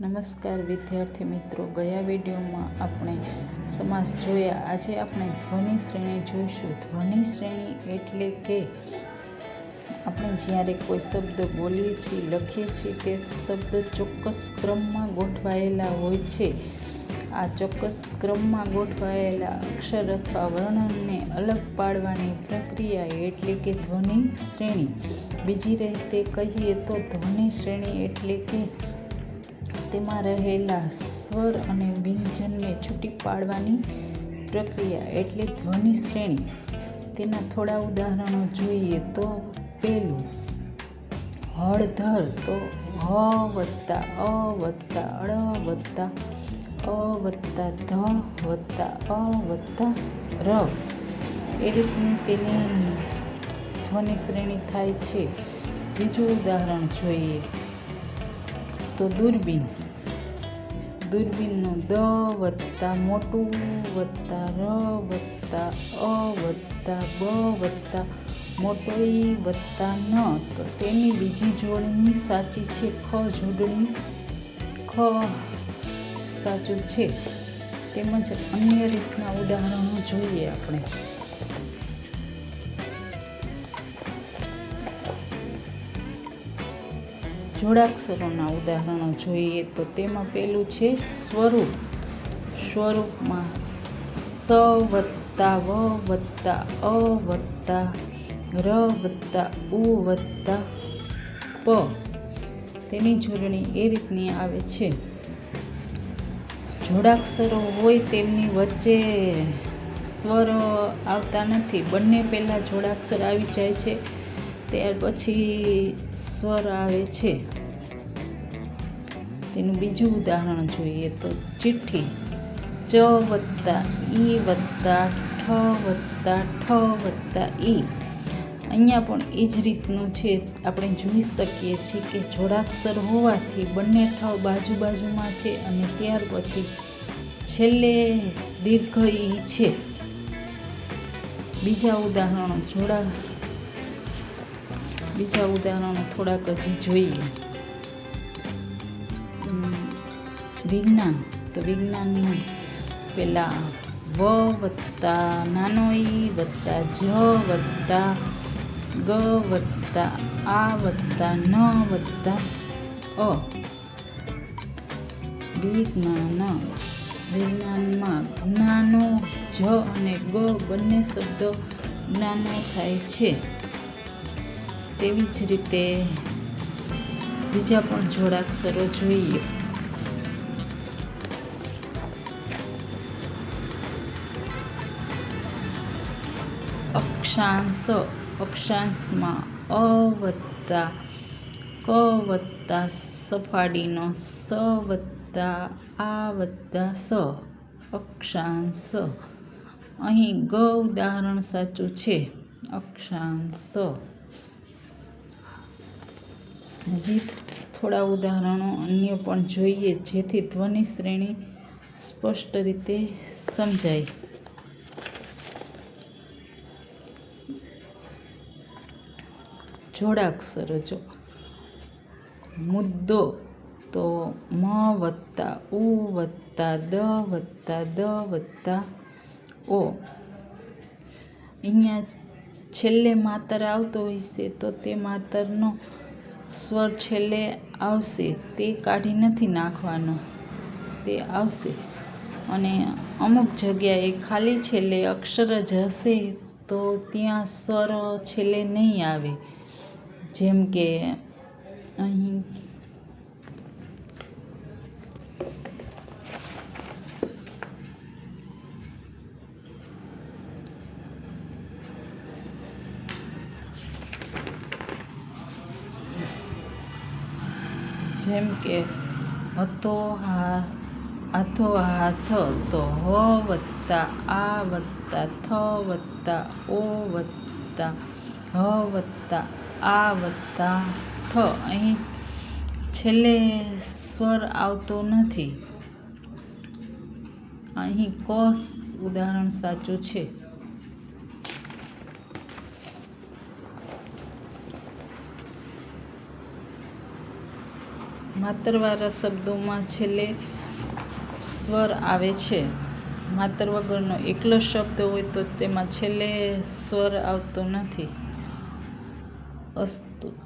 નમસ્કાર વિદ્યાર્થી મિત્રો, ગયા વિડીયોમાં આપણે સમાસ જોયા. આજે આપણે ધ્વનિ શ્રેણી જોઈશું. ધ્વનિ શ્રેણી એટલે કે આપણે જ્યારે કોઈ શબ્દ બોલીએ છીએ, લખીએ છીએ, તે શબ્દ ચોક્કસ ક્રમમાં ગોઠવાયેલા હોય છે. આ ચોક્કસ ક્રમમાં ગોઠવાયેલા અક્ષર અથવા વર્ણનને અલગ પાડવાની પ્રક્રિયા એટલે કે ધ્વનિ શ્રેણી. બીજી રીતે કહીએ તો ધ્વનિ શ્રેણી એટલે કે તેમાં રહેલા સ્વર અને વ્યંજનને છૂટી પાડવાની પ્રક્રિયા એટલે ધ્વનિ શ્રેણી. તેના થોડા ઉદાહરણો જોઈએ તો પહેલું હળધર, તો હ વત્તા અ વત્તા ળ વત્તા અ વત્તા ધ વત્તા અ વત્તા ર. એ રીતની તેની ધ્વનિ શ્રેણી થાય છે. બીજું ઉદાહરણ જોઈએ તો દૂરબીન. દૂરબીનનું દ વત્તા મોટું વત્તા ર વત્તા અ વત્તા બ વત્તા મોટો ઈ વત્તા ન. તો તેની બીજી જોડણી સાચી છે, ખ જોડણી ખ સાચું છે. તેમજ અન્ય રીતના ઉદાહરણો જોઈએ આપણે. જોડાક્ષરોના ઉદાહરણો જોઈએ તો તેમાં પહેલું છે સ્વરૂપ. સ્વરૂપમાં સ વત્તા વ વત્તા અ વત્તા ર વત્તા ઉ વત્તા પ. તેની જોડણી એ રીતની આવે છે. જોડાક્ષરો હોય તેમની વચ્ચે સ્વર આવતા નથી. બંને પહેલાં જોડાક્ષર આવી જાય છે, ત્યાર પછી સ્વર આવે છે. તેનું બીજું ઉદાહરણ જોઈએ તો ચિઠ્ઠી. ચ વત્તા ઈ વત્તા ઠ વત્તા ઠ વત્તા ઈ. અહીંયા પણ એ જ રીતનું છે. આપણે જોઈ શકીએ છીએ કે જોડાક્ષર હોવાથી બંને ઠ બાજુમાં છે અને ત્યાર પછી છેલ્લે દીર્ઘ ઈ છે. બીજા ઉદાહરણો થોડાક હજી જોઈએ. વિજ્ઞાન. તો વિજ્ઞાનમાં પેલા વ વત્તા નાનો ઈ વત્તા જ વત્તા ગ વત્તા આ વત્તા ન વત્તા અ. વિજ્ઞાન. વિજ્ઞાનમાં જ્ઞાનો જ અને ગ બંને શબ્દો જ્ઞાનો થાય છે. તેવી જ રીતે બીજા પણ જોડાક્ષરો જોઈએ. અક્ષાંશ. અક્ષાંશમાં અ વત્તા ક વત્તા સફાડીનો સ વત્તા આ વત્તા સ. અક્ષાંશ. અહીં ગ ઉદાહરણ સાચું છે. અક્ષાંશ. હજી થોડા ઉદાહરણો અન્ય પણ જોઈએ જેથી ધ્વનિ શ્રેણી સ્પષ્ટ રીતે સમજાય. જોડાક્ષરો જો મુદ્દો. તો મ વત્તા ઉ વત્તા દ વત્તા દ વત્તા ઓ. અહીંયા છેલ્લે માતર આવતો હશે તો તે માતરનો સ્વર છેલ્લે આવશે, તે કાઢી નથી નાખવાનો, તે આવશે. અને અમુક જગ્યાએ ખાલી છેલ્લે અક્ષર જ હશે તો ત્યાં સ્વર છેલ્લે નહીં આવે. જેમ કે અહીં જેમ કે હતો હાથ. તો હ વત્તા આ વત્તા થ વત્તા ઓ વત્તા હ વત્તા આ વત્તા થ. અહીં છેલ્લે સ્વર આવતો નથી. અહીં ક ઉદાહરણ સાચું છે. માતરવાળા શબ્દોમાં છેલ્લે સ્વર આવે છે. માતર વગરનો એકલો શબ્દ હોય તો તેમાં છેલ્લે સ્વર આવતો નથી. અસ્તુ.